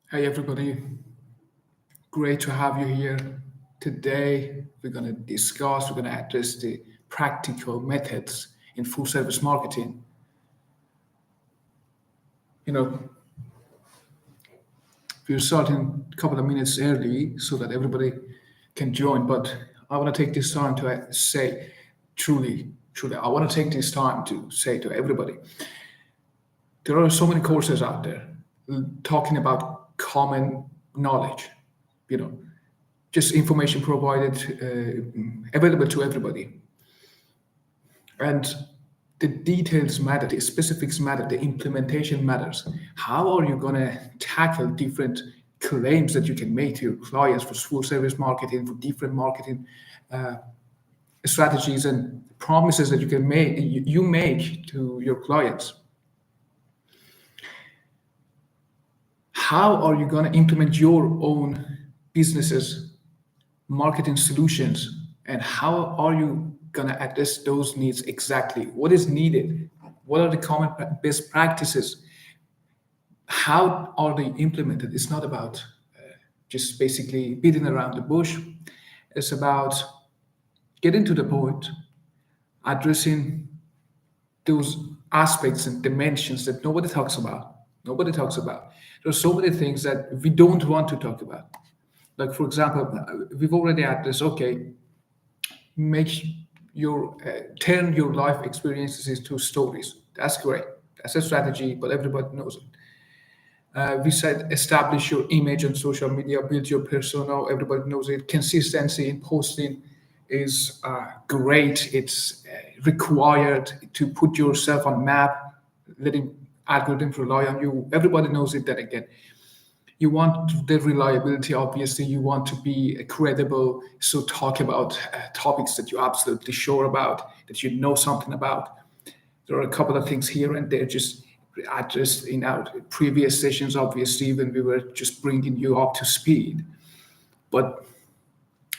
Hey everybody, great to have you here. Today we're going to address the practical methods in full service marketing. You know, we're starting a couple of minutes early so that everybody can join, but I want to take this time to say truly, I want to take this time to say to everybody, there are so many courses out there talking about common knowledge, you know, just information provided available to everybody, and the details matter, the specifics matter, the implementation matters. How are you going to tackle different claims that you can make to your clients for full service marketing, for different marketing strategies and promises that you make to your clients? How are you going to implement your own businesses marketing solutions, and how are you going to address those needs exactly? What is needed? What are the common best practices? How are they implemented? It's not about just basically beating around the bush. It's about getting to the point, addressing those aspects and dimensions that nobody talks about. Nobody talks about. There are so many things that we don't want to talk about. Like, for example, we've already addressed, okay, make turn your life experiences into stories. That's great. That's a strategy, but everybody knows it. We said establish your image on social media, build your persona. Everybody knows it. Consistency in posting is great. It's required to put yourself on map, letting algorithms rely on you. Everybody knows it. Then again, you want the reliability. Obviously, you want to be credible. So talk about topics that you're absolutely sure about, that you know something about. There are a couple of things here and there just addressed in our previous sessions, obviously, when we were just bringing you up to speed. But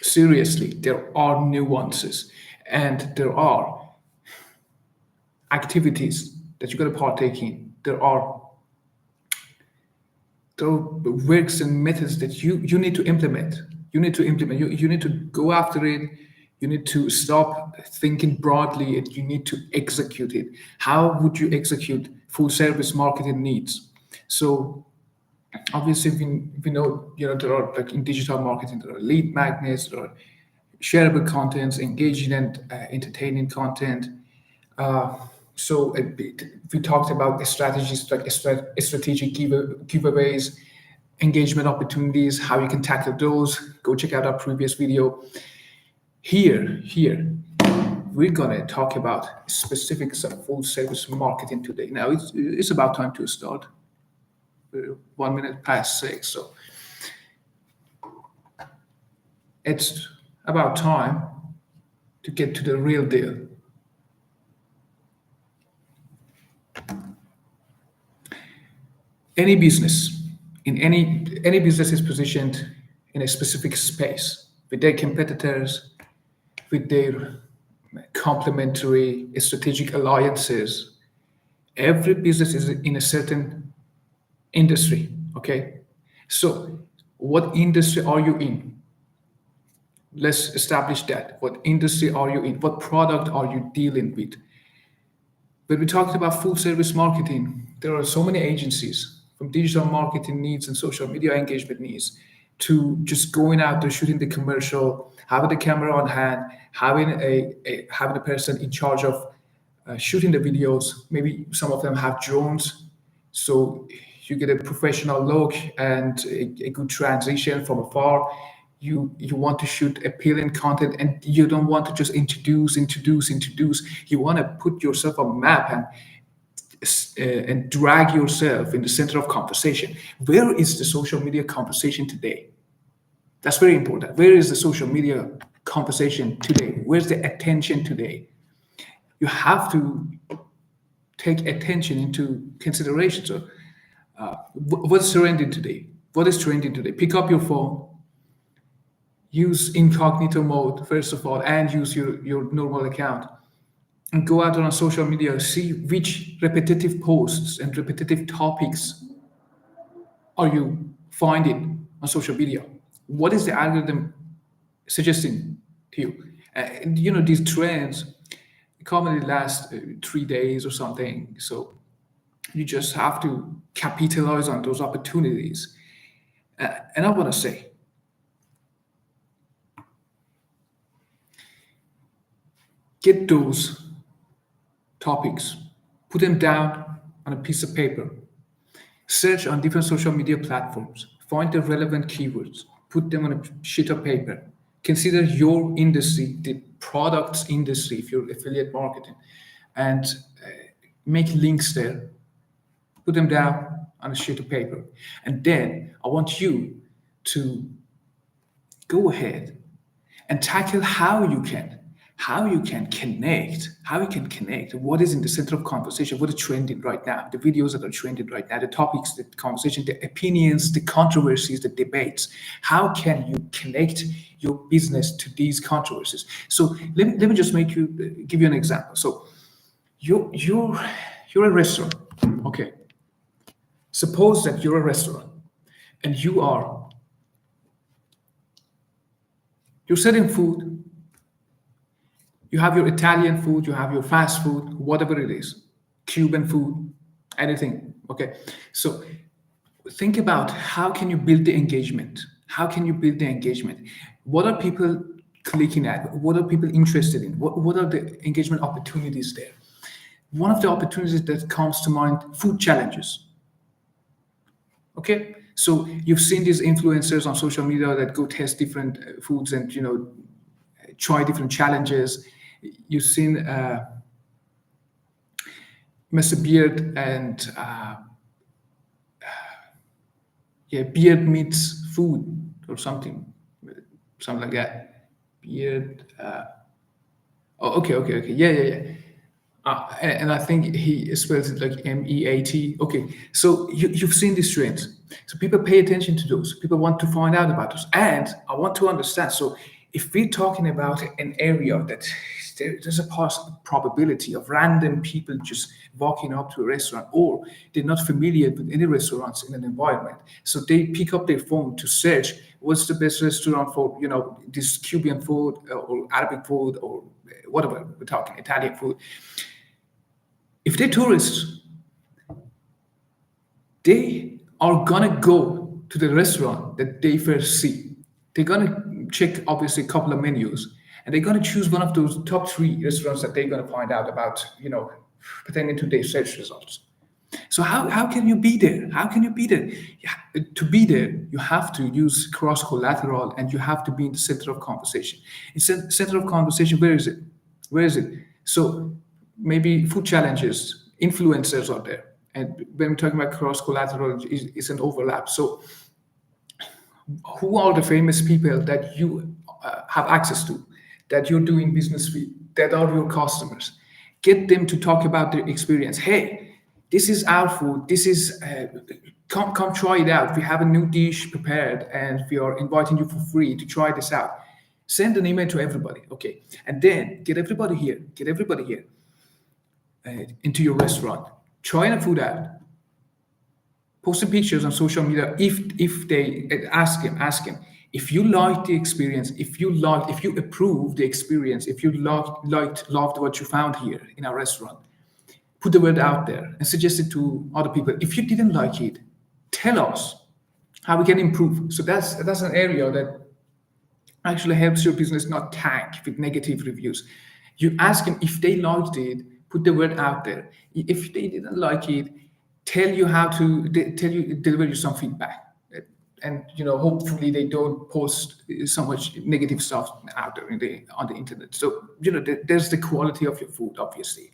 seriously, there are nuances and there are activities that you're going to partake in. There are works and methods that you need to implement. You need to go after it. You need to stop thinking broadly and you need to execute it. How would you execute full service marketing needs? So obviously we know, there are, like, in digital marketing, there are lead magnets, there are shareable contents, engaging and entertaining content. So we talked about the strategies, like strategic giveaways, engagement opportunities, how you can tackle those. Go check out our previous video. Here, we're gonna talk about specifics of full service marketing today. Now it's about time to start. 1 minute past 6, so it's about time to get to the real deal. Any business in any business is positioned in a specific space with their competitors, with their complementary strategic alliances. Every business is in a certain industry. Okay, so what industry are you in? Let's establish that. What industry are you in? What product are you dealing with? When we talked about full service marketing, there are so many agencies, from digital marketing needs and social media engagement needs to just going out there, shooting the commercial, having the camera on hand, having a person in charge of shooting the videos. Maybe some of them have drones, so you get a professional look and a good transition from afar. You want to shoot appealing content, and you don't want to just introduce. You want to put yourself on a map and drag yourself in the center of conversation. Where is the social media conversation today? That's very important. Where is the social media conversation today? Where's the attention today? You have to take attention into consideration. So, what's trending today? What is trending today? Pick up your phone, use incognito mode first of all, and use your normal account, and go out on social media, see which repetitive posts and repetitive topics are you find it on social media? What is the algorithm suggesting to you? These trends commonly last 3 days or something. So you just have to capitalize on those opportunities. And I want to say, get those topics, put them down on a piece of paper, search on different social media platforms, find the relevant keywords, put them on a sheet of paper. Consider your industry, the products industry, if you're affiliate marketing, and make links there, put them down on a sheet of paper. And then I want you to go ahead and tackle how you can connect what is in the center of conversation, what is trending right now, the videos that are trending right now, the topics, the conversation, the opinions, the controversies, the debates. How can you connect your business to these controversies? So let me just give you an example. So you're a restaurant. Okay, suppose that you're a restaurant and you're selling food. You have your Italian food, you have your fast food, whatever it is, Cuban food, anything. Okay. So think about how can you build the engagement? How can you build the engagement? What are people clicking at? What are people interested in? What are the engagement opportunities there? One of the opportunities that comes to mind, food challenges. Okay. So you've seen these influencers on social media that go test different foods and try different challenges. You've seen Mr. Beard and Beard meets food or something like that. Beard. Okay. Yeah. And I think he spells it like MEAT. Okay, so you've seen these trends. So people pay attention to those. People want to find out about those. And I want to understand. So if we're talking about an area that there's a probability of random people just walking up to a restaurant, or they're not familiar with any restaurants in an environment, so they pick up their phone to search what's the best restaurant for this Cuban food or Arabic food or whatever we're talking, Italian food. If they're tourists, they are gonna go to the restaurant that they first see. They're gonna check obviously a couple of menus, and they're gonna choose one of those top three restaurants that they're gonna find out about, pertaining to their search results. So how can you be there? How can you be there? Yeah, to be there, you have to use cross collateral, and you have to be in the center of conversation. In center of conversation, where is it? Where is it? So maybe food challenges, influencers are there. And when we're talking about cross collateral, it's an overlap. So who are the famous people that you have access to, that you're doing business with, that are your customers? Get them to talk about their experience. Hey, this is our food. This is come try it out. We have a new dish prepared, and we are inviting you for free to try this out. Send an email to everybody, okay, and then get everybody here. Into your restaurant. Try the food out. Posting pictures on social media. If they ask him if you liked the experience, if you approved the experience, if you loved what you found here in our restaurant, put the word out there and suggest it to other people. If you didn't like it, tell us how we can improve. So that's an area that actually helps your business not tank with negative reviews. You ask them if they liked it, put the word out there. If they didn't like it, deliver you some feedback. And hopefully they don't post so much negative stuff out there on the internet. So there's the quality of your food, obviously,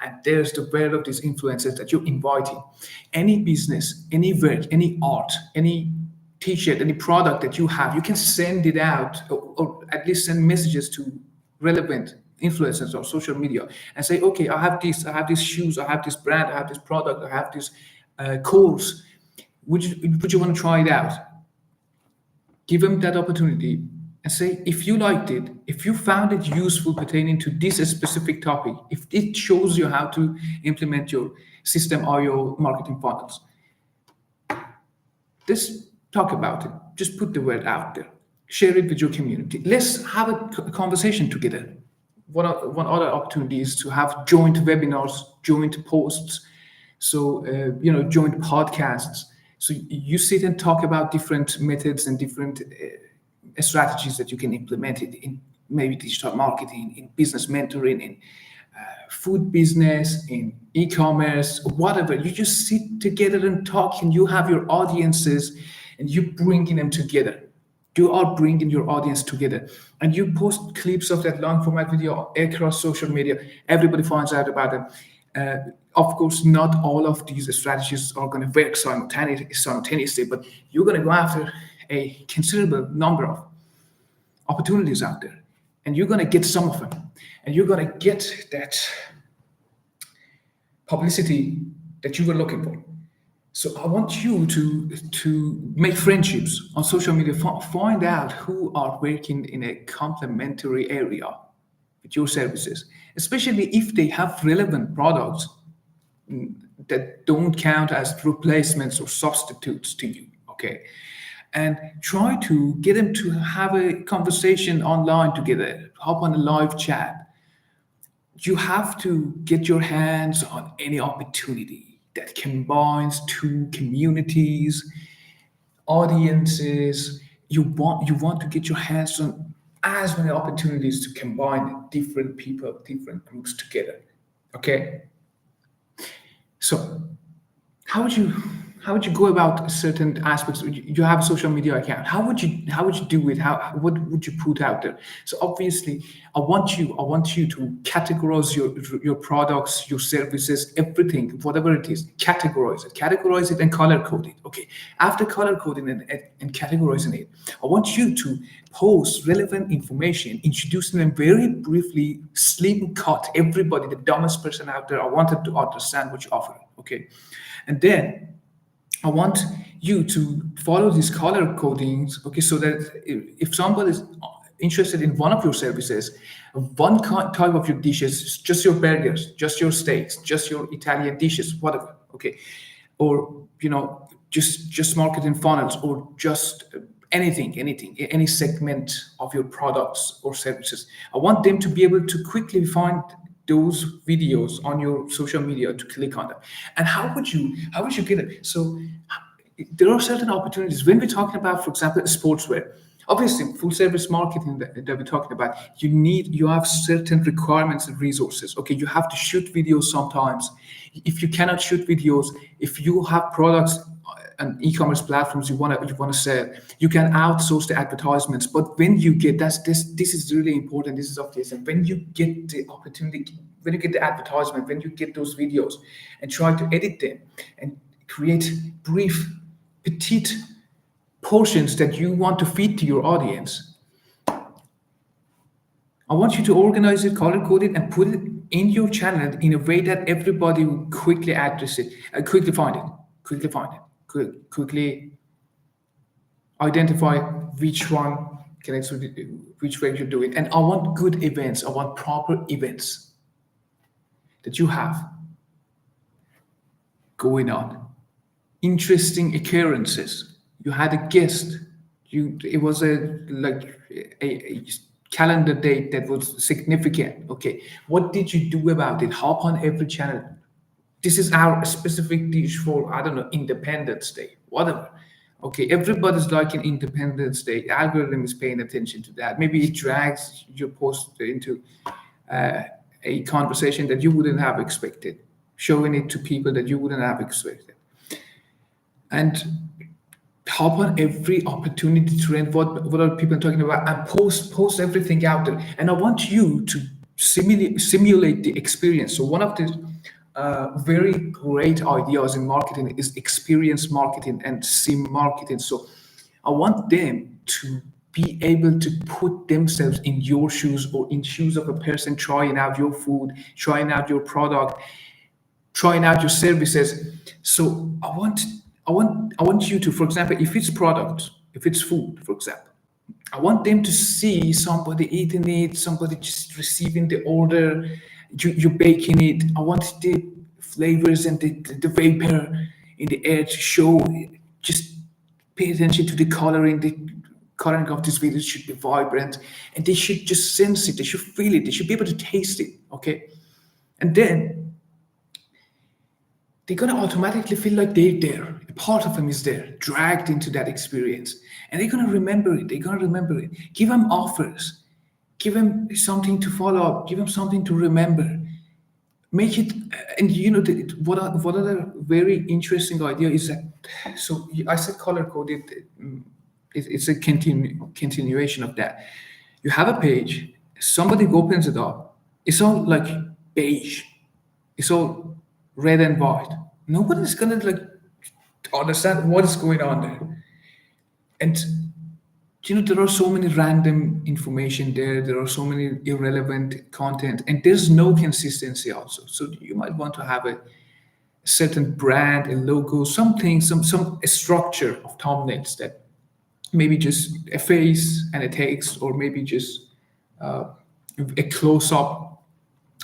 and there's the word of these influencers that you're inviting. Any business, any work, any art, any t-shirt, any product that you have, you can send it out, or at least send messages to relevant influencers or social media and say, okay, I have these shoes, I have this brand, I have this product, I have this course. Would you want to try it out? Give them that opportunity and say, if you liked it, if you found it useful pertaining to this specific topic, if it shows you how to implement your system or your marketing funnels, this talk about it. Just put the word out there. Share it with your community. Let's have a conversation together. One other opportunity is to have joint webinars, joint posts, so joint podcasts. So you sit and talk about different methods and different strategies that you can implement it in maybe digital marketing, in business mentoring, in food business, in e-commerce, whatever. You just sit together and talk, and you have your audiences, and you bringing them together. You are bringing your audience together, and you post clips of that long format video across social media. Everybody finds out about it. Of course, not all of these strategies are going to work simultaneously, but you're going to go after a considerable number of opportunities out there, and you're going to get some of them, and you're going to get that publicity that you were looking for. So I want you to make friendships on social media. Find out who are working in a complementary area with your services, especially if they have relevant products that don't count as replacements or substitutes to you. Okay, and try to get them to have a conversation online together. Hop on a live chat. You have to get your hands on any opportunity that combines two communities, audiences. You want to get your hands on as many opportunities to combine different people, different groups together. Okay, so how would you how would you go about certain aspects? You have a social media account. How would you do it? What would you put out there? So obviously, I want you to categorize your products, your services, everything, whatever it is. Categorize it, and color code it. Okay. After color coding and categorizing it, I want you to post relevant information, introducing them very briefly, slim cut. Everybody, the dumbest person out there, I wanted to understand what you offer. Okay, and then I want you to follow these color codings, okay, so that if somebody is interested in one of your services, one type of your dishes, just your burgers, just your steaks, just your Italian dishes, whatever, okay, or just marketing funnels, or just anything, any segment of your products or services. I want them to be able to quickly find those videos on your social media to click on them. And how would you get it? So there are certain opportunities when we're talking about, for example, sportswear. Obviously, full service marketing that we're talking about, you have certain requirements and resources. Okay, you have to shoot videos sometimes. If you cannot shoot videos, if you have products and e-commerce platforms you want to sell, you can outsource the advertisements. But when you get this is really important. This is obvious. And when you get the opportunity, when you get the advertisement, when you get those videos, and try to edit them and create brief, petite portions that you want to feed to your audience, I want you to organize it, color code it, and put it in your channel in a way that everybody will quickly address it, quickly identify which one connects with which way you do it. And I want good events. I want proper events that you have going on. Interesting occurrences. You had a guest. It was a calendar date that was significant. Okay, what did you do about it? Hop on every channel. This is our specific dish for, I don't know, Independence Day, whatever. Okay, everybody's like an Independence Day. Algorithm is paying attention to that. Maybe it drags your post into a conversation that you wouldn't have expected, showing it to people that you wouldn't have expected. And hop on every opportunity trend. What are people talking about? And post everything out there. And I want you to simulate the experience. So one of the very great ideas in marketing is experience marketing and sim marketing. So I want them to be able to put themselves in your shoes, or in shoes of a person trying out your food, trying out your product, trying out your services. So I want you to, for example, if it's product, if it's food, for example, I want them to see somebody eating it, somebody just receiving the order, you baking it. I want the flavors and the vapor in the air to show. Just pay attention to the coloring. The coloring of this video should be vibrant, and they should just sense it. They should feel it. They should be able to taste it. Okay, and then they're gonna automatically feel like they're there. A part of them is there, dragged into that experience, and they're gonna remember it. They're gonna remember it. Give them offers. Give them something to follow up. Give them something to remember. Make it, and what other very interesting idea is that. So I said color coded. It's a continuation of that. You have a page. Somebody opens it up. It's all like beige. It's all red and white. Nobody's gonna like understand what is going on there. And there are so many random information there. There are so many irrelevant content, and there's no consistency also. So you might want to have a certain brand, a logo, something, some a structure of thumbnails that maybe just a face and a text, or maybe just a close up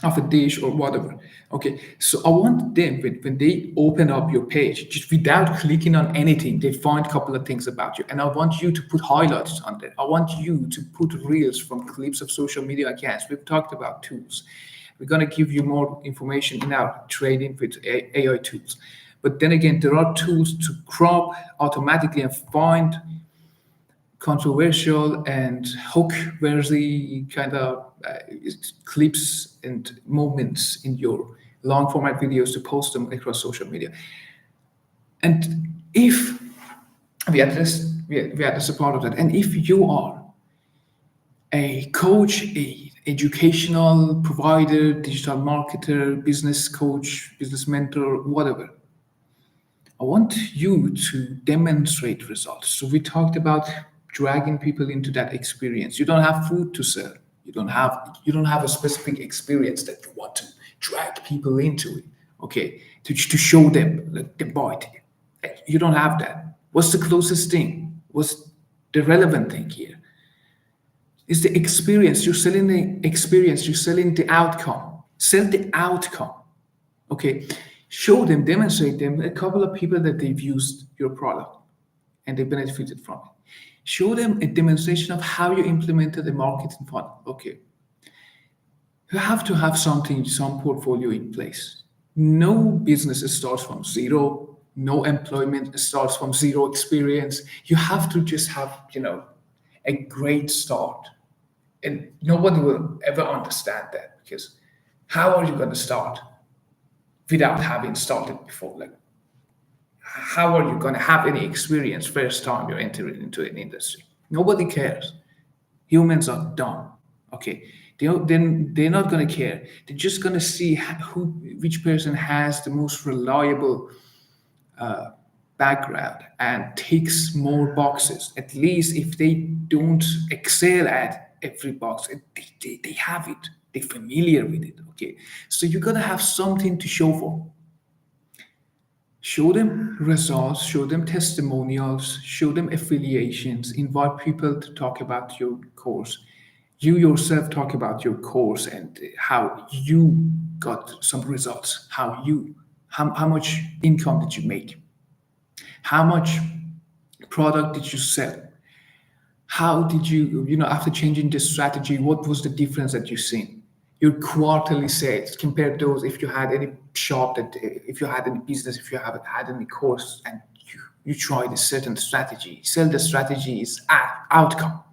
of a dish or whatever. Okay, so I want them when they open up your page, just without clicking on anything, they find a couple of things about you. And I want you to put highlights on there. I want you to put reels from clips of social media accounts. We've talked about tools. We're going to give you more information in our training with AI tools. But then again, there are tools to crop automatically and find controversial and hook-worthy kind of clips and moments in your long format videos to post them across social media. And if we address a part of that, and if you are a coach, a educational provider, digital marketer, business coach, business mentor, whatever, I want you to demonstrate results. So we talked about dragging people into that experience. You don't have food to sell. You don't have a specific experience that you want to drag people into it. Okay, to show them the bite. You don't have that. What's the closest thing? What's the relevant thing here? It's the experience. You're selling the experience. You're selling the outcome. Sell the outcome. Okay, show them, demonstrate them a couple of people that they've used your product and they benefited from it. Show them a demonstration of how you implemented the marketing funnel. Okay. You have to have something, some portfolio in place. No business starts from zero. No employment starts from zero experience. You have to just have, a great start. And nobody will ever understand that, because how are you going to start without having started before? Like, how are you going to have any experience first time you're entering into an industry? Nobody cares. Humans are dumb. Okay, they're not going to care. They're just going to see which person has the most reliable background and ticks more boxes. At least if they don't excel at every box, they have it. They're familiar with it. Okay, so you're going to have something to show for. Show them results, show them testimonials, show them affiliations, invite people to talk about your course. You yourself talk about your course and how you got some results, how much income did you make? How much product did you sell? How did you, after changing the strategy, what was the difference that you've seen? Your quarterly sales, compare those if you had any shop, if you had any business, if you haven't had any course, and you tried a certain strategy. Sell the strategy is outcome.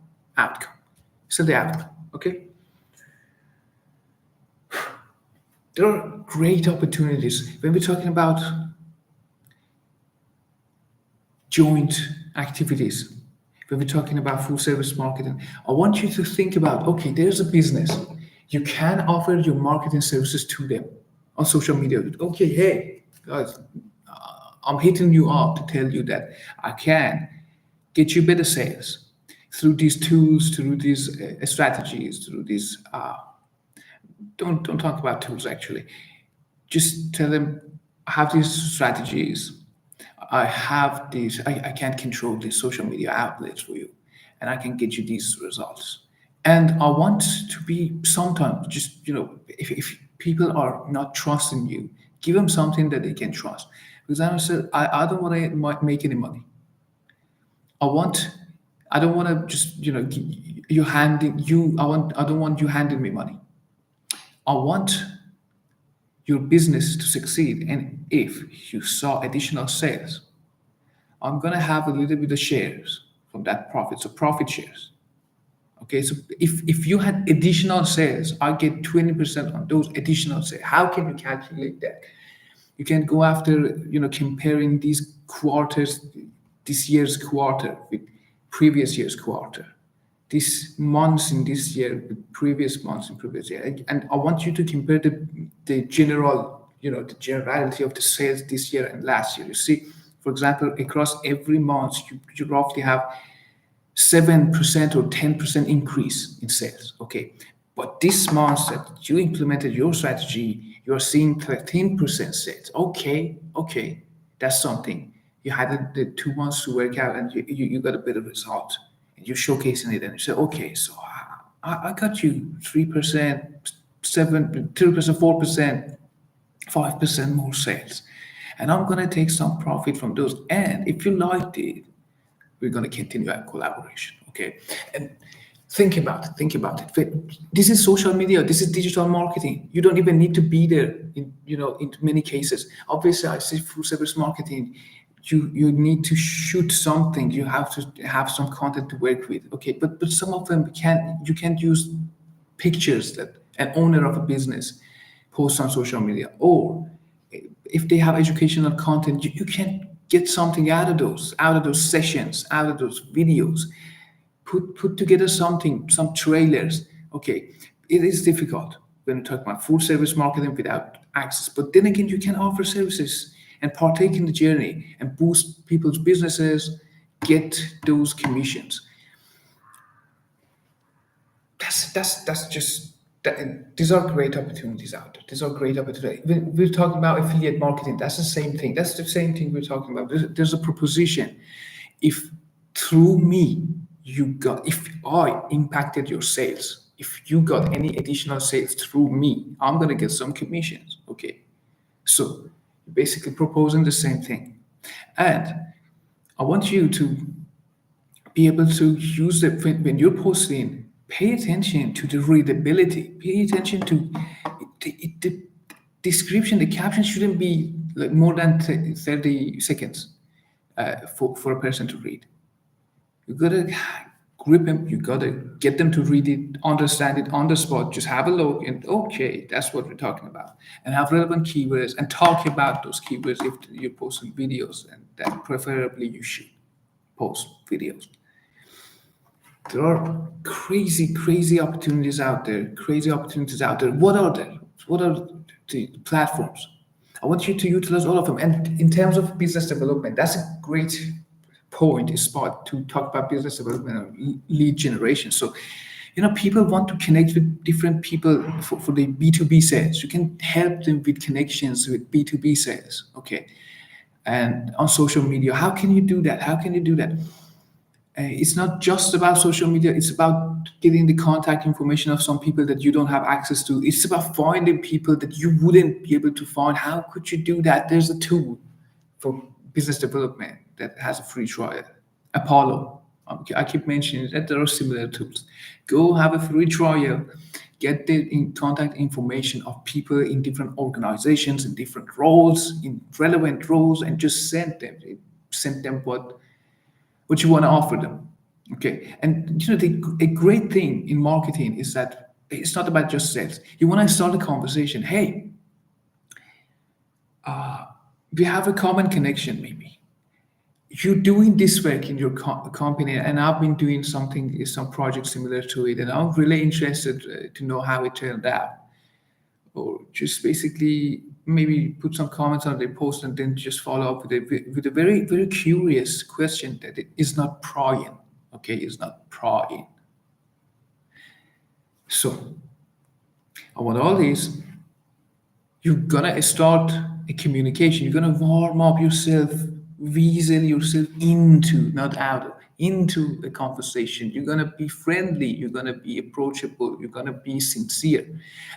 Sell the outcome, okay? There are great opportunities when we're talking about joint activities. When we're talking about full service marketing, I want you to think about, okay, there's a business. You can offer your marketing services to them on social media. Okay, hey, guys, I'm hitting you up to tell you that I can get you better sales through these tools, through these strategies, through these. Don't talk about tools actually. Just tell them I have these strategies. I have these. I can't control these social media outlets for you, and I can get you these results. And I want to be sometimes just if people are not trusting you, give them something that they can trust. Because I said I don't want to make any money. I want, I don't want to just, you handing you, I don't want you handing me money. I want your business to succeed. And if you saw additional sales, I'm going to have a little bit of shares from that profit. So profit shares. Okay, so if you had additional sales, I get 20% on those additional sales. How can you calculate that? You can go after, comparing these quarters, this year's quarter with previous year's quarter, this months in this year with previous months in previous year. And I want you to compare the general, the generality of the sales this year and last year. You see, for example, across every month, you roughly have 7% or 10% increase in sales. Okay. But this month that you implemented your strategy, you're seeing 13% sales. Okay. Okay. That's something. You had the 2 months to work out and you got a better result. And you're showcasing it and you say, okay, so I got you 3%, 7, 2%, 4%, 5% more sales. And I'm going to take some profit from those. And if you liked it, we're going to continue our collaboration. Okay. And think about it. This is social media, this is digital marketing. You don't even need to be there in many cases. Obviously, I say full service marketing, you need to shoot something, you have to have some content to work with. Okay, but some of them you can't use pictures that an owner of a business posts on social media, or if they have educational content, you can get something out of those sessions, out of those videos. Put together something, some trailers. Okay, it is difficult when you talk about full service marketing without access, but then again, you can offer services and partake in the journey and boost people's businesses, get those commissions. That's just that. These are great opportunities out there. These are great opportunities. We're talking about affiliate marketing. That's the same thing. That's the same thing we're talking about. There's a proposition. If through me if I impacted your sales, if you got any additional sales through me, I'm gonna get some commissions. Okay, so basically proposing the same thing, and I want you to be able to use it when you're posting. Pay attention to the readability. Pay attention to the description. The caption shouldn't be like more than 30 seconds for a person to read. You gotta grip them. You gotta get them to read it, understand it on the spot. Just have a look and okay, that's what we're talking about. And have relevant keywords and talk about those keywords if you're posting videos, and that preferably you should post videos. There are crazy, crazy opportunities out there. Crazy opportunities out there. What are they? What are the platforms? I want you to utilize all of them. And in terms of business development, that's a great point, a spot to talk about business development and lead generation. So, people want to connect with different people for the B2B sales. You can help them with connections with B2B sales. Okay. And on social media, how can you do that? How can you do that? It's not just about social media. It's about getting the contact information of some people that you don't have access to. It's about finding people that you wouldn't be able to find. How could you do that? There's a tool for business development that has a free trial. Apollo. I keep mentioning that there are similar tools. Go have a free trial, get the contact information of people in different organizations, in different roles, in relevant roles, and just send them what you want to offer them. Okay. And a great thing in marketing is that it's not about just sales. You want to start a conversation. Hey, we have a common connection, maybe. You're doing this work in your company, and I've been doing some project similar to it, and I'm really interested to know how it turned out. Or just basically maybe put some comments on the post and then just follow up with a very, very curious question that it is not prying. Okay, it's not prying. So I want all these. You're gonna start a communication. You're gonna warm up yourself, weasel yourself into, not out of, into a conversation. You're gonna be friendly. You're gonna be approachable. You're gonna be sincere,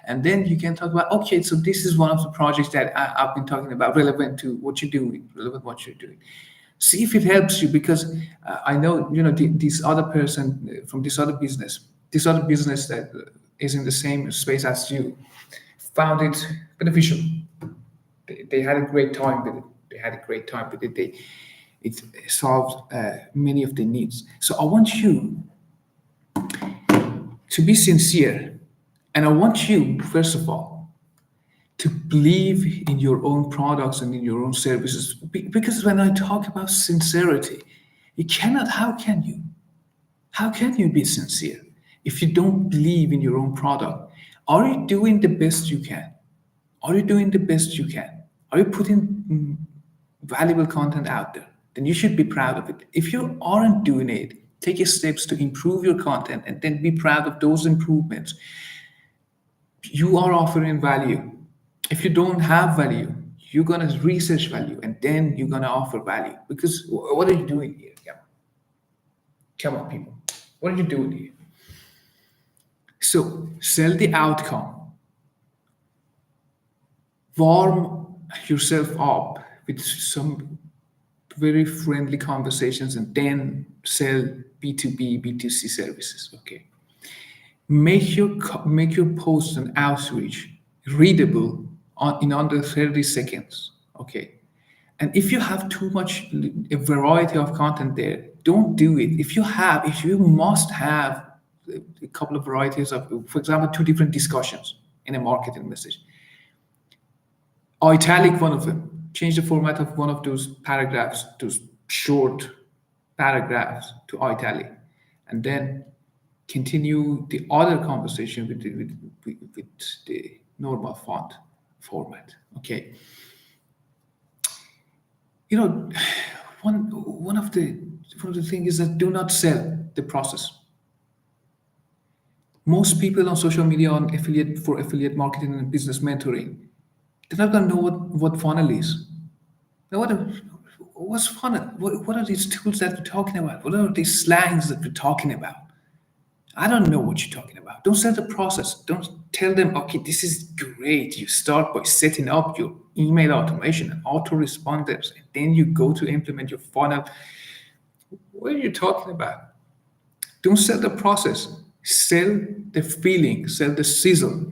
and then you can talk about. Okay, so this is one of the projects that I've been talking about, relevant to what you're doing, relevant what you're doing. See if it helps you, because I know, this other person from this other business that is in the same space as you, found it beneficial. They had a great time with it. It solved many of their needs. So I want you to be sincere, and I want you, first of all, to believe in your own products and in your own services. Because when I talk about sincerity, you cannot. How can you? How can you be sincere if you don't believe in your own product? Are you doing the best you can? Are you doing the best you can? Are you putting valuable content out there? Then you should be proud of it. If you aren't doing it, take your steps to improve your content and then be proud of those improvements. You are offering value. If you don't have value, you're gonna research value and then you're gonna offer value. Because what are you doing here? Yeah. Come on, people. What are you doing here? So sell the outcome. Warm yourself up with some very friendly conversations and then sell B2B, B2C services. Okay. Make your posts and outreach readable in under 30 seconds. Okay. And if you have too much a variety of content there, don't do it. If you must have a couple of varieties of, for example, two different discussions in a marketing message, italic one of them. Change the format of one of those paragraphs, those short paragraphs, to italic, and then continue the other conversation with the normal font format. Okay. You know, one of the things is that do not sell the process. Most people on social media on affiliate marketing and business mentoring, they're not gonna know what funnel is. Now, what's funnel? What are these tools that we're talking about? What are these slangs that we're talking about? I don't know what you're talking about. Don't sell the process. Don't tell them, okay, this is great. You start by setting up your email automation and autoresponders, and then you go to implement your funnel. What are you talking about? Don't sell the process. Sell the feeling, sell the sizzle.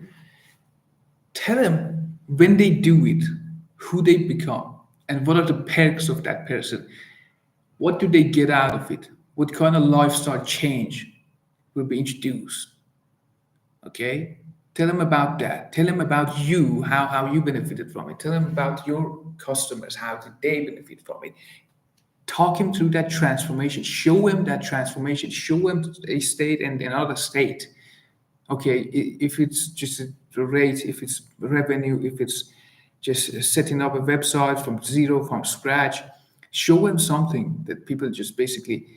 Tell them when they do it, who they become, and what are the perks of that person. What do they get out of it? What kind of lifestyle change will be introduced? Okay? Tell them about that. Tell them about you, how you benefited from it. Tell them about your customers, how did they benefit from it. Talk him through that transformation. Show him that transformation. Show him a state and another state. Okay, if it's just a rate, if it's revenue, if it's just setting up a website from zero, from scratch, show them something that people just basically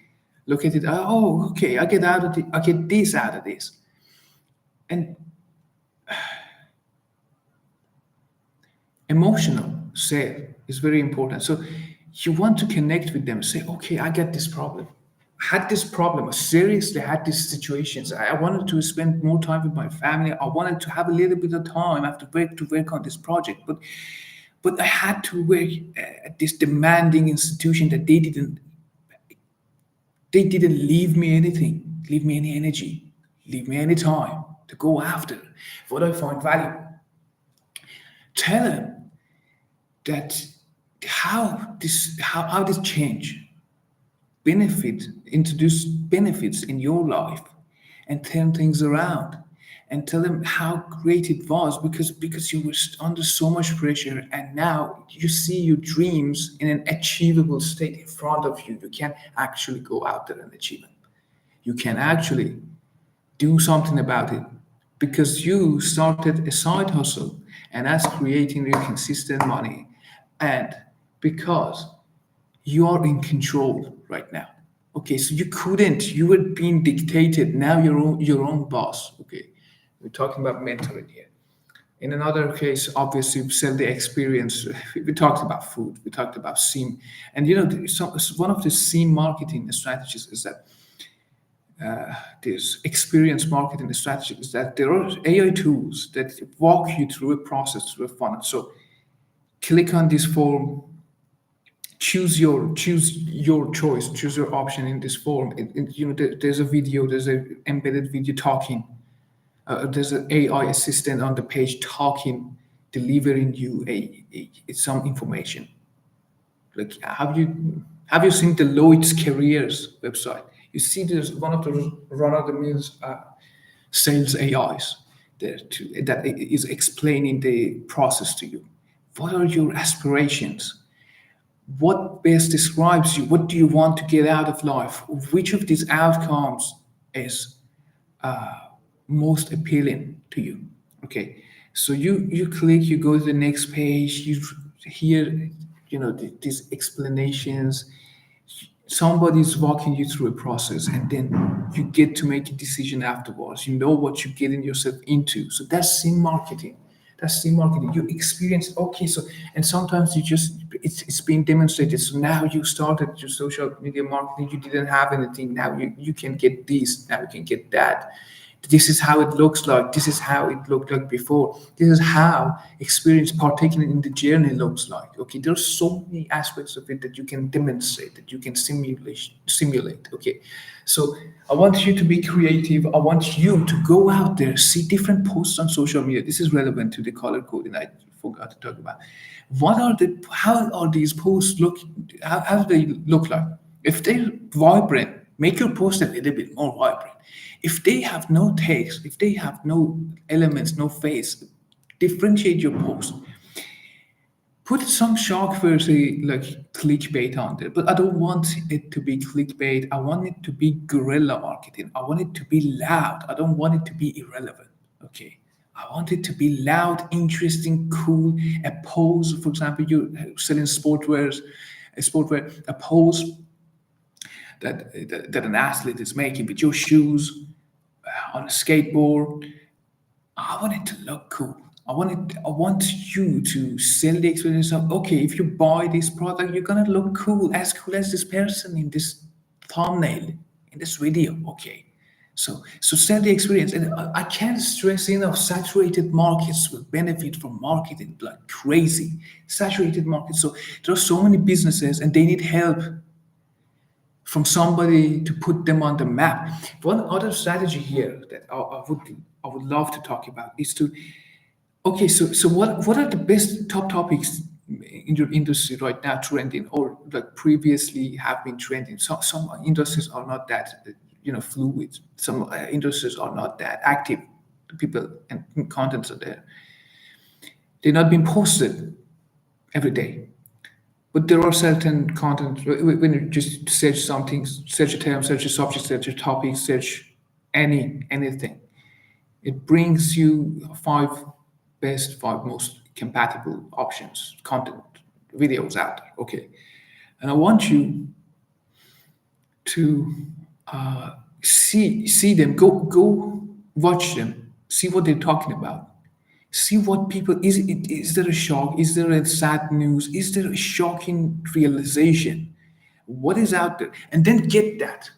look at it. Oh, okay, I get this out of this, and emotional sale is very important. So you want to connect with them, say, okay, I get this problem. I had this problem. I seriously had these situations. I wanted to spend more time with my family. I wanted to have a little bit of time after work to work on this project. But I had to work at this demanding institution that they didn't leave me anything, leave me any energy, leave me any time to go after what I find value. Tell them that how this change introduce benefits in your life, and turn things around, and tell them how great it was, because you were under so much pressure, and now you see your dreams in an achievable state in front of you. You can actually go out there and achieve it. You can actually do something about it, because you started a side hustle, and that's creating you consistent money, and because you are in control right now. Okay, so you were being dictated. Now you're your own boss. Okay, we're talking about mentoring here. In another case, obviously, we sell the experience. We talked about food. We talked about SEAM, and one of the SEAM marketing strategies is that this experience marketing strategy is that there are AI tools that walk you through a process, through a funnel. So click on this form, choose your choice, choose your option in this form. There's a video, there's a embedded video talking. There's an AI assistant on the page talking, delivering you some information. Like, have you seen Deloitte's careers website? You see, there's one of the run-of-the-mills sales AIs there that is explaining the process to you. What are your aspirations? What best describes you? What do you want to get out of life? Which of these outcomes is most appealing to you? Okay, so you click, you go to the next page, you hear these explanations. Somebody's walking you through a process, and then you get to make a decision afterwards. You know what you're getting yourself into. So that's sim marketing. That's sim marketing. You experience, okay, so, and sometimes it's being demonstrated. So now you started your social media marketing, you didn't have anything. Now you can get this, now you can get that. This is how it looks like. This is how it looked like before. This is how experience partaking in the journey looks like. Okay, there's so many aspects of it that you can demonstrate, that you can simulate. Okay, so I want you to be creative. I want you to go out there, see different posts on social media. This is relevant to the color coding I forgot to talk about. How are these posts look? How do they look like? If they're vibrant, make your post a little bit more vibrant. If they have no text, if they have no elements, no face, differentiate your post. Put some shock versus like clickbait on there, but I don't want it to be clickbait. I want it to be guerrilla marketing. I want it to be loud. I don't want it to be irrelevant. Okay. I want it to be loud, interesting, cool. A pose, for example, you're selling sportwear, a pose that an athlete is making with your shoes on a skateboard. I want it to look cool. I want you to sell the experience of, okay, if you buy this product, you're gonna look cool as this person in this thumbnail, in this video. Okay. So sell the experience. And I can't stress enough, saturated markets will benefit from marketing like crazy. Saturated markets. So there are so many businesses and they need help from somebody to put them on the map. One other strategy here that I would love to talk about is to, okay, so what are the best top topics in your industry right now trending, or like previously have been trending? Some industries are not that fluid. Some industries are not that active. The people and contents are there. They're not being posted every day. But there are certain content when you just search something, search a term, search a subject, search a topic, search anything. It brings you five most compatible options, content, videos out there. Okay, and I want you to see them. Go watch them. See what they're talking about. See what people is there a shock? Is there a sad news? Is there a shocking realization? What is out there? And then get that,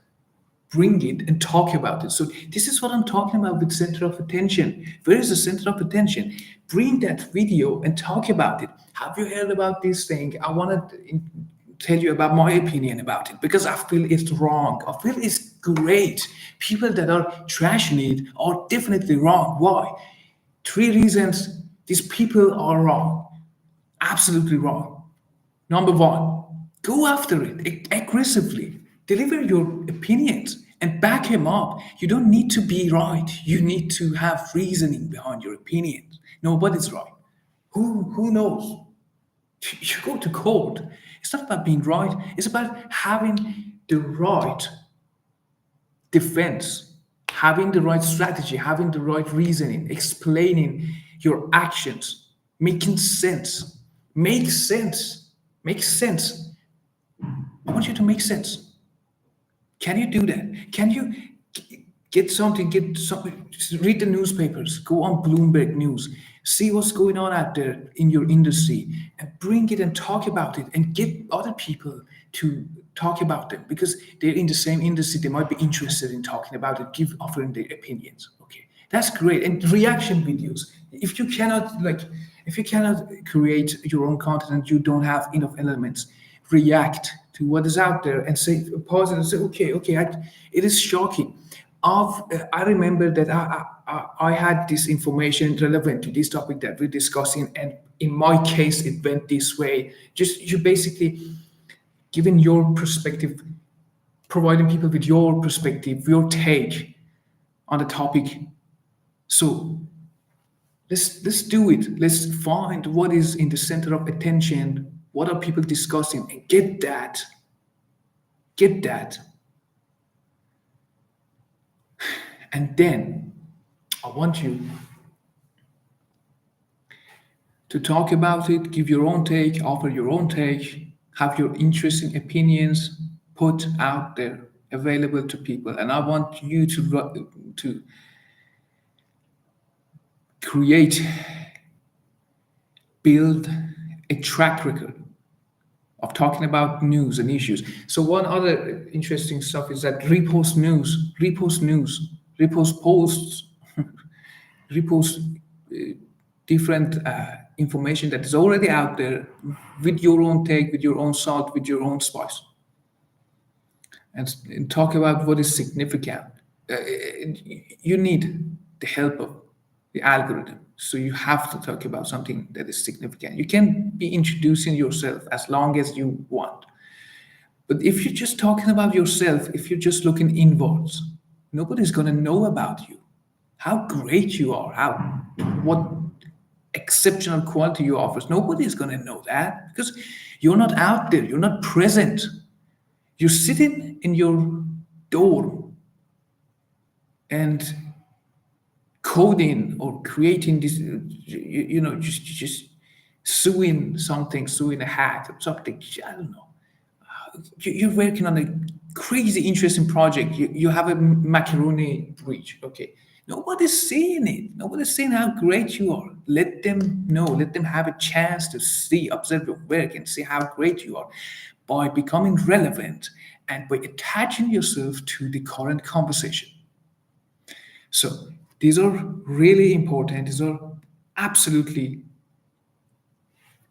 bring it and talk about it. So this is what I'm talking about with center of attention. Where is the center of attention? Bring that video and talk about it. Have you heard about this thing? I want to tell you about my opinion about it because I feel it's wrong. I feel it's great. People that are trashing it are definitely wrong. Why? Three reasons these people are wrong. Absolutely wrong. Number one, go after it aggressively. Deliver your opinions and back him up. You don't need to be right. You need to have reasoning behind your opinions. Nobody's right. Who knows? You go to court. It's not about being right. It's about having the right defense, having the right strategy, having the right reasoning, explaining your actions, making sense. Make sense. Make sense. I want you to make sense. Can you do that? Can you get something, read the newspapers, go on Bloomberg News, see what's going on out there in your industry, and bring it and talk about it and get other people to talk about them because they're in the same industry. They might be interested in talking about it, offering their opinions. Okay, that's great. And reaction videos. If you cannot create your own content and you don't have enough elements, react to what is out there and say, pause and say, okay, okay, it is shocking. I remember that I had this information relevant to this topic that we're discussing, and in my case, it went this way. Just you basically giving your perspective, providing people with your perspective, your take on the topic. So let's do it. Let's find what is in the center of attention. What are people discussing, and get that. Get that. And then I want you to talk about it, give your own take, offer your own take, have your interesting opinions put out there, available to people. And I want you to create, build a track record of talking about news and issues. So one other interesting stuff is that repost posts, repost different information that is already out there with your own take, with your own salt, with your own spice, and talk about what is significant. Uh, you need the help of the algorithm, so you have to talk about something that is significant. You can be introducing yourself as long as you want, but if you're just talking about yourself, if you're just looking inwards, nobody's going to know about you, how great you are, how what exceptional quality you offer. Nobody's going to know that because you're not out there, you're not present. You're sitting in your dorm and coding or creating this, just sewing a hat or something. I don't know. You're working on a crazy interesting project. You have a macaroni bridge. Okay. Nobody's seeing it. Nobody's seeing how great you are. Let them know. Let them have a chance to see, observe your work and see how great you are by becoming relevant and by attaching yourself to the current conversation. So these are really important. These are absolutely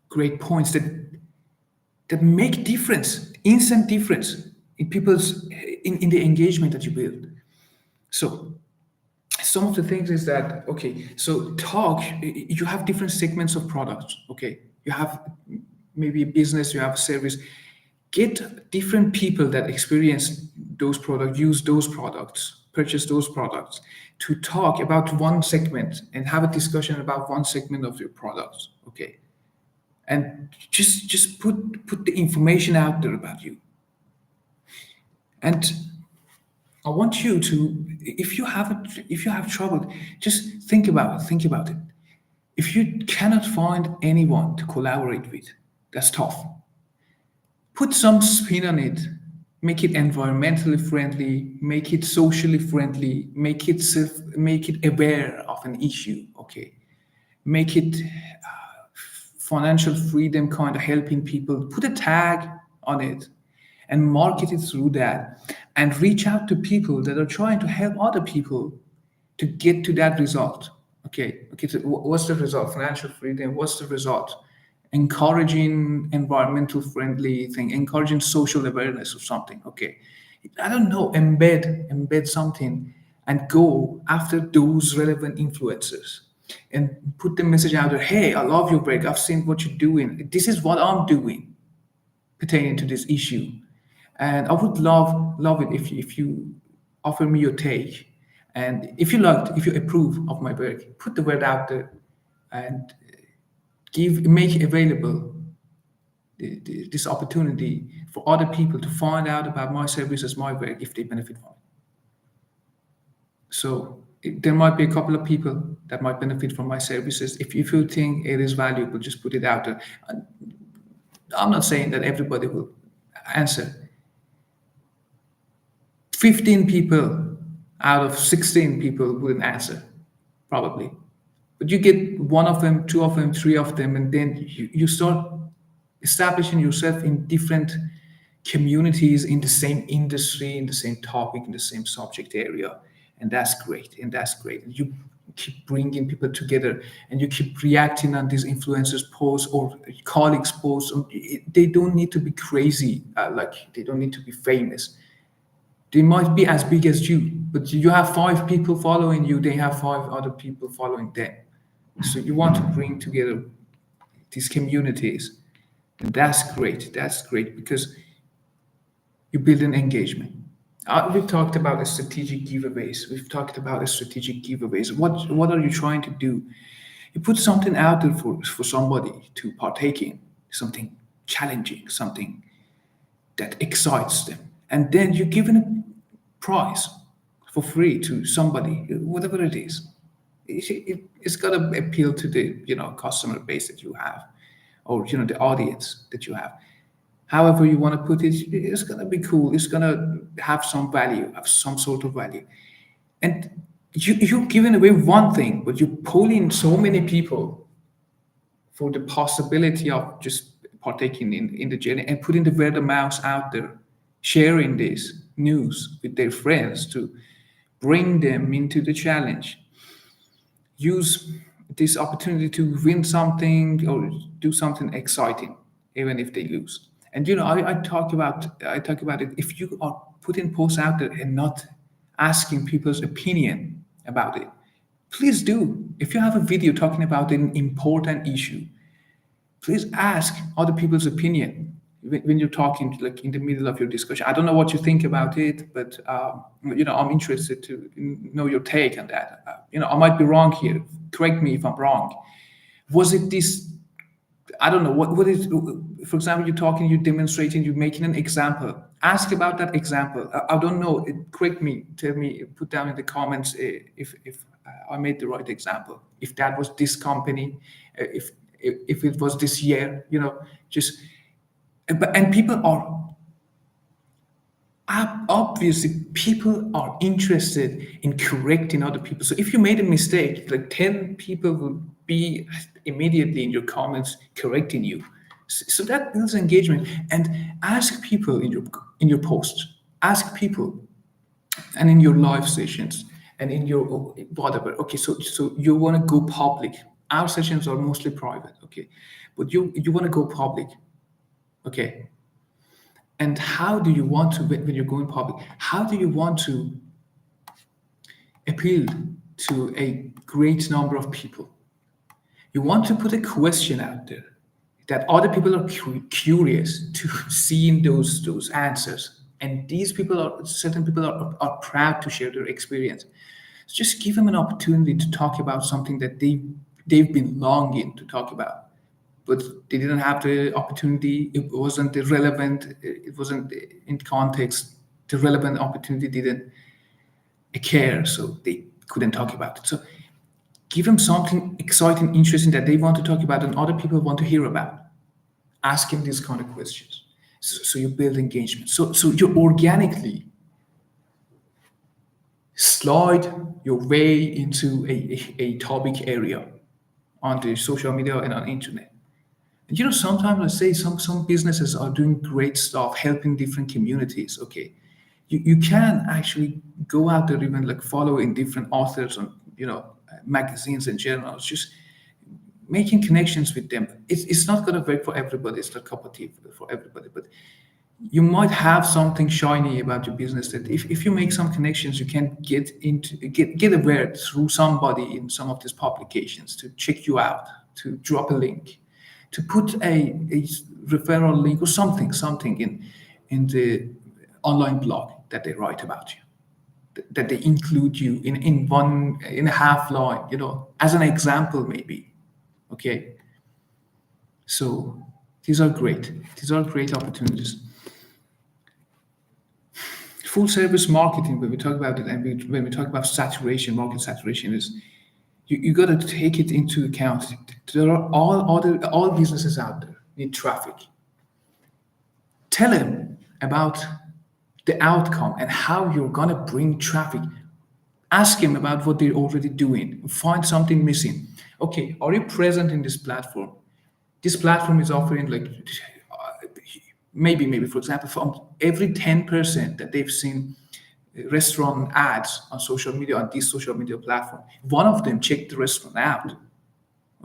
great points that make difference, instant difference in people's in the engagement that you build. So some of the things is that okay, so talk, you have different segments of products. Okay, you have maybe a business, you have a service. Get different people that experience those products, use those products, purchase those products, to talk about one segment and have a discussion about one segment of your products. Okay, and just put the information out there about you. And I want you to, if you have trouble, just think about it. If you cannot find anyone to collaborate with, that's tough. Put some spin on it. Make it environmentally friendly. Make it socially friendly. Make it aware of an issue. Okay, make it financial freedom, kind of helping people. Put a tag on it and market it through that, and reach out to people that are trying to help other people to get to that result. Okay, so what's the result? Financial freedom. What's the result? Encouraging environmental friendly thing, encouraging social awareness or something. Okay, I don't know, embed something and go after those relevant influencers and put the message out there. Hey, I love your work. I've seen what you're doing. This is what I'm doing pertaining to this issue. And I would love it if you offer me your take. And if you approve of my work, put the word out there and make available this opportunity for other people to find out about my services, my work, if they benefit from it. So there might be a couple of people that might benefit from my services. If you think it is valuable, just put it out there. I'm not saying that everybody will answer. 15 people out of 16 people wouldn't answer, probably. But you get one of them, two of them, three of them, and then you start establishing yourself in different communities in the same industry, in the same topic, in the same subject area. And that's great. And that's great. You keep bringing people together, and you keep reacting on these influencers' posts or colleagues' posts. They don't need to be crazy, like they don't need to be famous. They might be as big as you, but you have five people following you, they have five other people following them. So you want to bring together these communities. And that's great. That's great because you build an engagement. We've talked about a strategic giveaways. We've talked about a strategic giveaways. What are you trying to do? You put something out there for somebody to partake in, something challenging, something that excites them. And then you're giving a prize for free to somebody, whatever it is. It's got to appeal to the customer base that you have, or the audience that you have. However you want to put it, it's gonna be cool. It's gonna have some value, have some sort of value. And you're giving away one thing, but you're pulling so many people for the possibility of just partaking in the journey and putting the word of mouth out there, sharing this news with their friends to bring them into the challenge. Use this opportunity to win something or do something exciting, even if they lose. And I talk about it. If you are putting posts out there and not asking people's opinion about it, please do. If you have a video talking about an important issue, please ask other people's opinion when you're talking, like in the middle of your discussion. I don't know what you think about it, but I'm interested to know your take on that. I might be wrong here. Correct me if I'm wrong. Was it this? I don't know what is. For example, you're talking, you're demonstrating, you're making an example. Ask about that example. I don't know. Correct me. Tell me. Put down in the comments if I made the right example. If that was this company, if it was this year, just. And people are obviously people are interested in correcting other people. So if you made a mistake, like 10 people will be immediately in your comments correcting you. So that builds engagement. And ask people in your posts, ask people, and in your live sessions, and in your whatever. Okay, so you want to go public. Our sessions are mostly private, okay, but you want to go public, okay. And how do you want to, when you're going public, how do you want to appeal to a great number of people? You want to put a question out there that other people are curious to seeing those answers. And certain people are proud to share their experience. So just give them an opportunity to talk about something that they've been longing to talk about, but they didn't have the opportunity. It wasn't the relevant. It wasn't in context. The relevant opportunity didn't care, so they couldn't talk about it. So give them something exciting, interesting that they want to talk about, and other people want to hear about. Ask them these kind of questions, so you build engagement. So you organically slide your way into a topic area on the social media and on internet. And sometimes I say some businesses are doing great stuff, helping different communities. Okay, you can actually go out there, even like following different authors on magazines and journals, just making connections with them. It's not going to work for everybody. It's not cup of tea for everybody, but you might have something shiny about your business that if you make some connections, you can get aware through somebody in some of these publications to check you out, to drop a link, to put a referral link or something in the online blog that they write about you, that they include you in a half line, as an example maybe. Okay, so these are great. These are great opportunities. Full service marketing, when we talk about it, and when we talk about saturation, market saturation, is you got to take it into account. There are all businesses out there need traffic. Tell them about the outcome and how you're gonna bring traffic. Ask him about what they're already doing. Find something missing. Okay, are you present in this platform? This platform is offering like maybe for example, from every 10% that they've seen restaurant ads on social media, on this social media platform. One of them checked the restaurant out.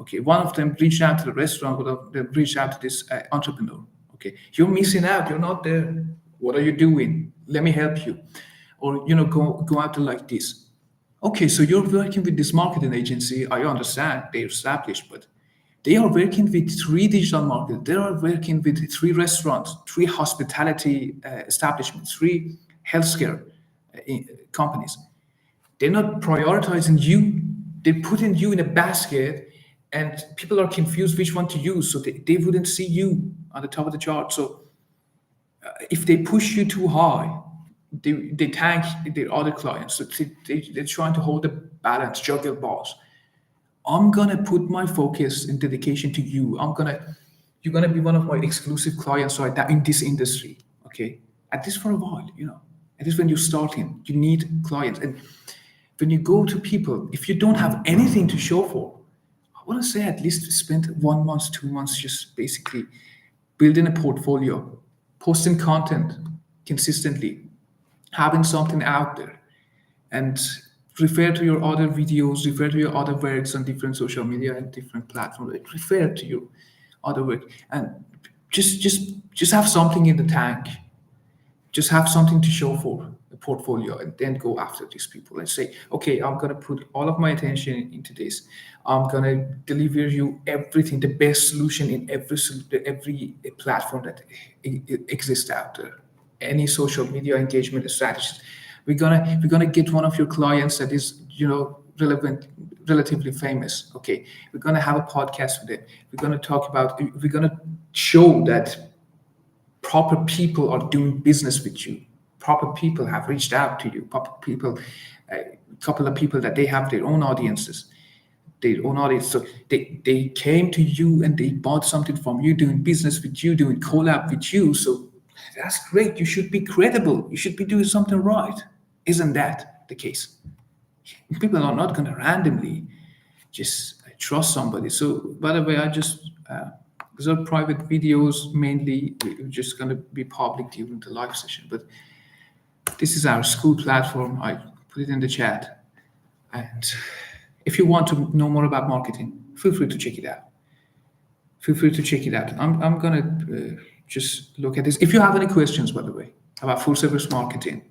Okay, one of them reached out to the restaurant, one of them reached out to this entrepreneur. Okay, you're missing out. You're not there. What are you doing? Let me help you. Or go out there like this. Okay, so you're working with this marketing agency. I understand they're established, but they are working with three digital marketers. They are working with three restaurants, three hospitality establishments, three healthcare companies. They're not prioritizing you. They're putting you in a basket, and people are confused which one to use. So they wouldn't see you on the top of the chart. So if they push you too high, they tank their other clients. So they're trying to hold a balance, juggle balls. I'm gonna put my focus and dedication to you. You're gonna be one of my exclusive clients right now in this industry. Okay, at least for a while, At least when you're starting, you need clients. And when you go to people, if you don't have anything to show for, I want to say at least spend 1 month, 2 months just basically building a portfolio, posting content consistently, having something out there, and refer to your other videos, refer to your other works on different social media and different platforms. Like, refer to your other work, and just have something in the tank. Just have something to show for a portfolio, and then go after these people and say, okay, I'm going to put all of my attention into this. I'm going to deliver you everything, the best solution in every platform that exists out there, any social media engagement strategist. We're gonna get one of your clients that is relevant, relatively famous. Okay, we're gonna have a podcast with it. We're gonna show that proper people are doing business with you. Proper people have reached out to you. Proper people, a couple of people that they have their own audiences, their own audience. So they came to you and they bought something from you, doing business with you, doing collab with you. So that's great. You should be credible. You should be doing something right. Isn't that the case? People are not going to randomly just trust somebody. So, by the way, these are private videos mainly. We're just going to be public during the live session. But this is our Skool platform. I put it in the chat. And if you want to know more about marketing, feel free to check it out. Feel free to check it out. I'm going to just look at this. If you have any questions, by the way, about full service marketing,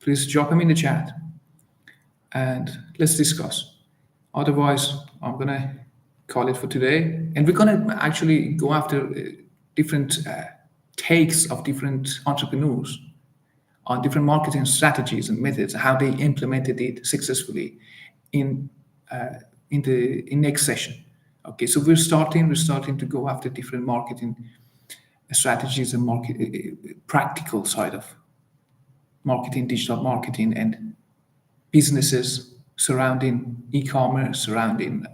please drop them in the chat and let's discuss. Otherwise, I'm going to call it for today. And we're going to actually go after different takes of different entrepreneurs on different marketing strategies and methods, how they implemented it successfully in in next session. Okay, so we're starting to go after different marketing strategies and practical side of marketing, digital marketing, and businesses surrounding e-commerce, surrounding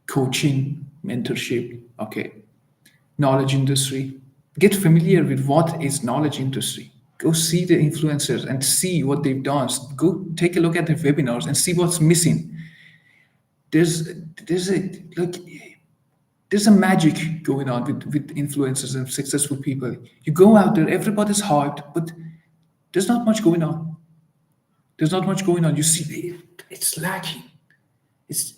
coaching, mentorship. Okay, knowledge industry. Get familiar with what is knowledge industry. Go see the influencers and see what they've done. Go take a look at their webinars and see what's missing. There's there's a like there's a magic going on with influencers and successful people. You go out there, everybody's hyped, but there's not much going on. There's not much going on. You see, it's lacking. It's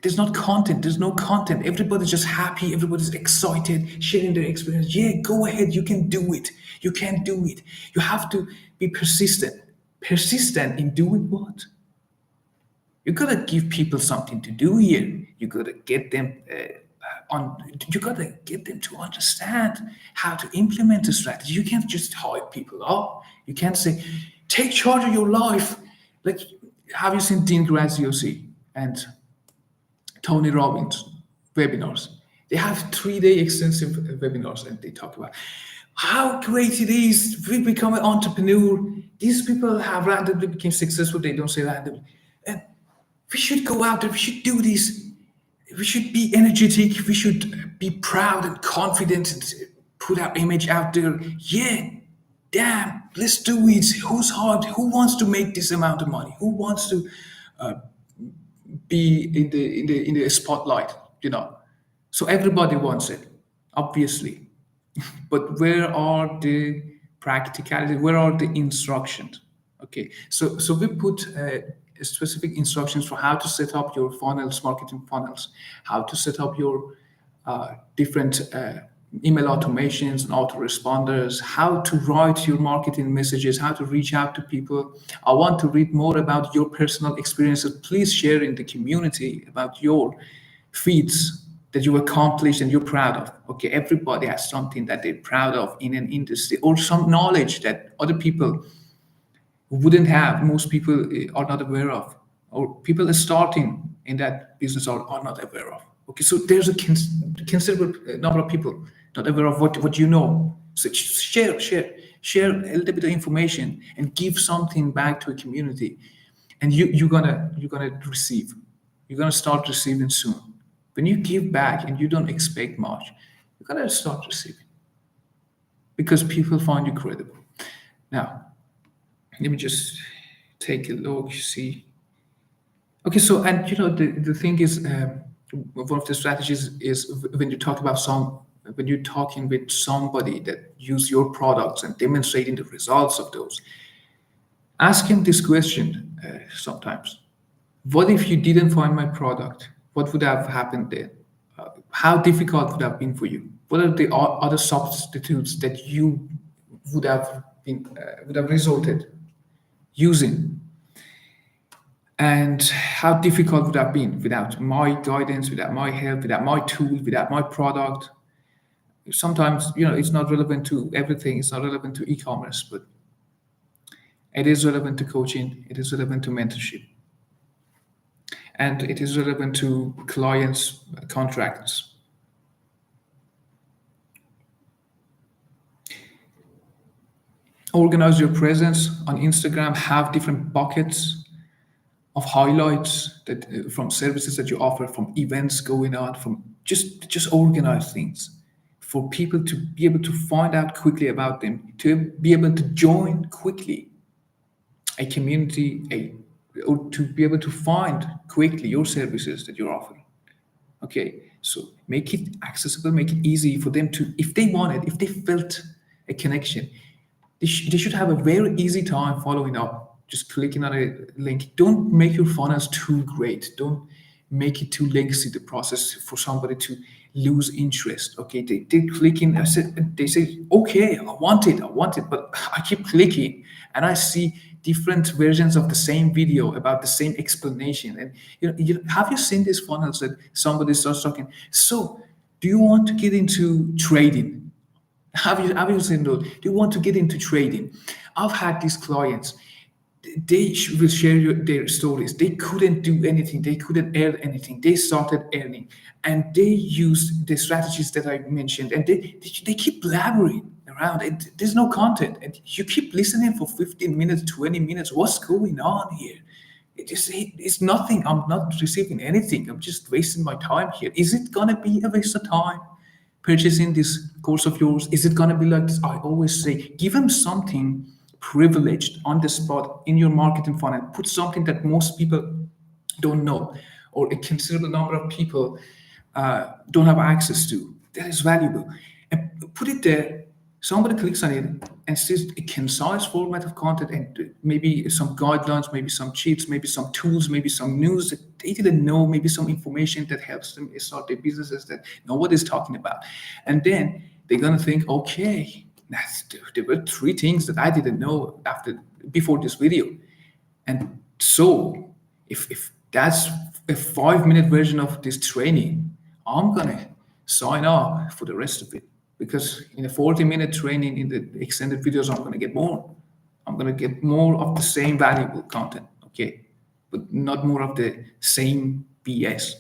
there's not content. There's no content. Everybody's just happy. Everybody's excited, sharing their experience. Yeah, go ahead. You can do it. You can do it. You have to be persistent. Persistent in doing what? You gotta give people something to do here. You gotta get them on. You gotta get them to understand how to implement a strategy. You can't just hype people up. You can't say, "Take charge of your life." Like, have you seen Dean Graziosi and Tony Robbins webinars? They have 3 day extensive webinars, and they talk about how great it is we become an entrepreneur. These people have randomly become successful. They don't say randomly. And we should go out there. We should do this. We should be energetic. We should be proud and confident and put our image out there. Yeah, damn, let's do it. Who's hard? Who wants to make this amount of money? Who wants to be in the spotlight? So everybody wants it, obviously. But where are the practicalities? Where are the instructions? Okay, so we put specific instructions for how to set up your funnels, marketing funnels, how to set up your different email automations and autoresponders, how to write your marketing messages, how to reach out to people. I want to read more about your personal experiences. Please share in the community about your feats that you accomplished and you're proud of. Okay, everybody has something that they're proud of in an industry or some knowledge that other people wouldn't have, most people are not aware of, or people are starting in that business are not aware of. Okay, so there's a considerable number of people not aware of what you know. So share a little bit of information and give something back to a community, and you're gonna receive. You're gonna start receiving soon. When you give back and you don't expect much, you're gonna start receiving because people find you credible. Now, let me just take a look, see. Okay, so and the thing is, one of the strategies is when you talk about when you're talking with somebody that use your products and demonstrating the results of those, ask him this question sometimes. What if you didn't find my product? What would have happened then? How difficult would have been for you? What are the other substitutes that you would have resulted using? And how difficult would that have been without my guidance, without my help, without my tool, without my product? Sometimes, it's not relevant to everything. It's not relevant to e-commerce, but it is relevant to coaching. It is relevant to mentorship, and it is relevant to clients' contracts. Organize your presence on Instagram. Have different buckets of highlights that from services that you offer, from events going on, from just organize things for people to be able to find out quickly about them, to be able to join quickly a community, or to be able to find quickly your services that you're offering. Okay, so make it accessible, make it easy for them to, if they want it, if they felt a connection, they should have a very easy time following up, just clicking on a link. Don't make your funnels too great. Don't make it too legacy, the process for somebody to lose interest. Okay, they click in, they say, okay, I want it, but I keep clicking and I see different versions of the same video about the same explanation. And have you seen these funnels that somebody starts talking? So, do you want to get into trading? Have you seen those? Do you want to get into trading? I've had these clients. They will share their stories. They couldn't do anything. They couldn't earn anything. They started earning, and they used the strategies that I mentioned. And they keep blabbering around. There's no content, and you keep listening for 15 minutes, 20 minutes. What's going on here? It's nothing. I'm not receiving anything. I'm just wasting my time here. Is it gonna be a waste of time purchasing this course of yours? Is it gonna be like this? I always say, give them something privileged on the spot in your marketing funnel. Put something that most people don't know, or a considerable number of people don't have access to. That is valuable, and put it there. Somebody clicks on it and sees a concise format of content, and maybe some guidelines, maybe some cheats, maybe some tools, maybe some news that they didn't know, maybe some information that helps them start their businesses that nobody's talking about. And then they're gonna think, okay, there were three things that I didn't know before this video. And so if that's a 5-minute version of this training, I'm gonna sign up for the rest of it, because in a 40-minute training in the extended videos, I'm gonna get more. I'm gonna get more of the same valuable content, okay, but not more of the same BS,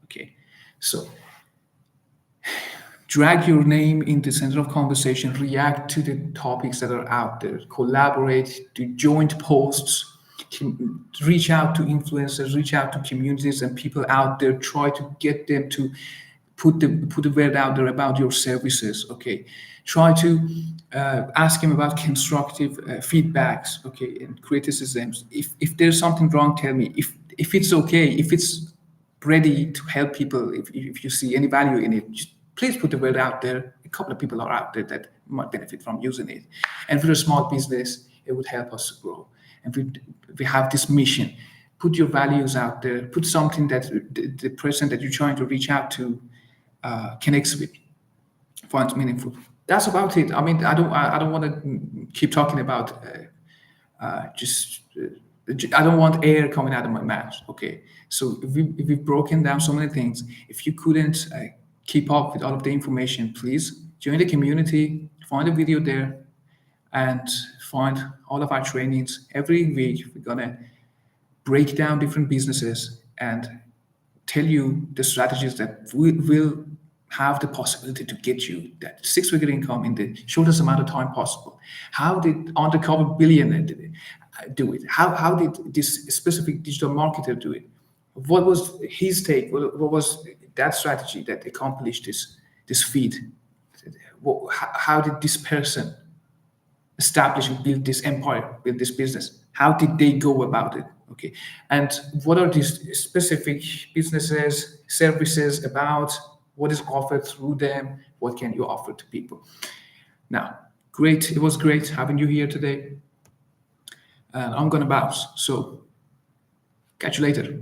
okay. So drag your name in the center of conversation, react to the topics that are out there, collaborate, do joint posts, reach out to influencers, reach out to communities and people out there, try to get them to put the word out there about your services. Okay, try to ask him about constructive feedbacks, okay, and criticisms. If there's something wrong, tell me. If it's okay, if it's ready to help people, if you see any value in it, just please put the word out there. A couple of people are out there that might benefit from using it. And for a small business, it would help us grow. and we have this mission. Put your values out there. Put something that the person that you're trying to reach out to connects with, finds meaningful. That's about it. I mean, I don't want to keep talking about just. I don't want air coming out of my mouth. Okay, so if we've broken down so many things, if you couldn't keep up with all of the information, please join the community. Find a video there, and find all of our trainings every week. We're gonna break down different businesses and tell you the strategies that will have the possibility to get you that six-figure income in the shortest amount of time possible. How did undercover billionaire do it? How did this specific digital marketer do it? What was his take? What was that strategy that accomplished this feat? How did this person establish and build this empire, build this business? How did they go about it? Okay, and what are these specific businesses, services about? What is offered through them? What can you offer to people? Now, great. It was great having you here today. And I'm gonna bounce. So, catch you later.